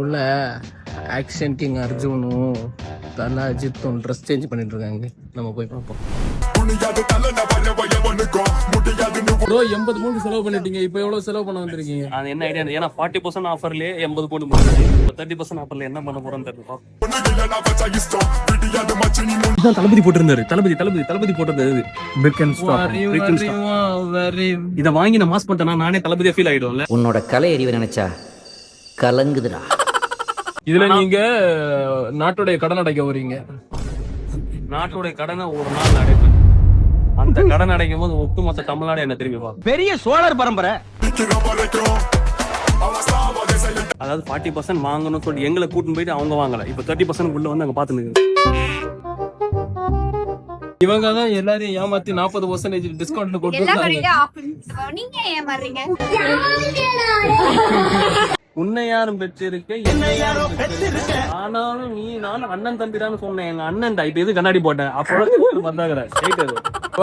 உள்ள action king அர்ஜுனும் தலா அஜித்தும் dress change பண்ணிட்டு இருக்காங்க. நம்ம போய் பார்ப்போம். ப்ரோ 80 பவுண்ட் செலவு பண்ணிட்டீங்க. இப்போ எவ்வளவு செலவு பண்ண வந்திருக்கீங்க? அது என்ன ஐடியா? ஏன்னா 40% ஆஃபர்லயே 80 பவுண்ட் முடிஞ்சு. இப்போ 30% ஆஃபர்ல என்ன பண்ண போறோம்னு தெரியல. இதான் தளபதி போட்டிருந்தாரு. தளபதி போட்டிருந்தது. Pick and stop. இத வாங்கி நான் மாஸ் பண்ணிட்டேன்னா நானே தளபதியா ஃபீல் ஆயிடும்ல. உன்னோட கலை அறிவை நினைச்சா கலங்குதுடா. இதுல நீங்க நாட்டுடைய கடன் அடைக்க வரீங்க. நாட்டுடைய கடனை ஒரு நாள் அடைப்பேன். அந்த கடன் அடைக்கும் போது ஒட்டுமொத்த தமிழ்நாடு என்ன திரும்பி பார்க்கும். பெரிய சோழர் பரம்பரை. அதாவது 40% வாங்கணும்னு சொல்லி எங்களை கூட்டின்னு போயிட்டு அவங்க வாங்கல. இப்போ 30% உள்ள வந்து அங்க பாத்துன்னு இவங்க தான் எல்லாரையும் ஏமாத்தி 40% டிஸ்கவுண்ட் கொடுத்துருக்காங்க. உன்னை யாரும் பெற்றிருக்க ஆனாலும் நானும் அண்ணன் தம்பிதான்னு சொன்னேன். எங்க அண்ணன் இப்ப எது கண்ணாடி போட்டேன் அப்போ வந்தாங்க.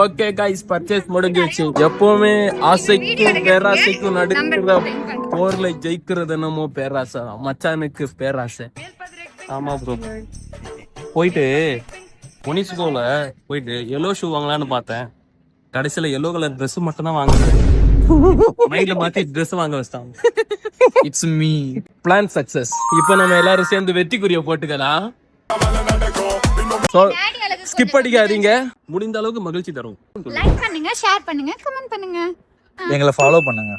ஓகே கைஸ், பர்ச்சேஸ் முடிஞ்சிச்சு. எப்பவுமே ஆசைக்கும் பேராசைக்கும் நடுக்கிற போர்ல ஜெயிக்கிறது என்னமோ பேராசை. மச்சானுக்கு பேராசை. ஆமா ப்ரோ. போயிட்டு ஒனிஸ்கோல போயிட்டு எல்லோ ஷூ வாங்கலான்னு பார்த்தேன். கடைசியில எல்லோ கலர் ட்ரெஸ் மட்டும் தான் வாங்குறேன். மைண்ட்ல மாத்தி ட்ரெஸ் வாங்க வச்சிட்டாங்க. It's me. Plan success. இப்போ நம்ம எல்லாரும் சேர்ந்து வெற்றிக்குரிய போட்டுக்கலாம். ஸ்கிப் அடிக்காதீங்க. முடிந்த அளவுக்கு மகிழ்ச்சி தரும். லைக் பண்ணுங்க, ஷேர் பண்ணுங்க, கமெண்ட் பண்ணுங்க, எங்களை ஃபாலோ பண்ணுங்க.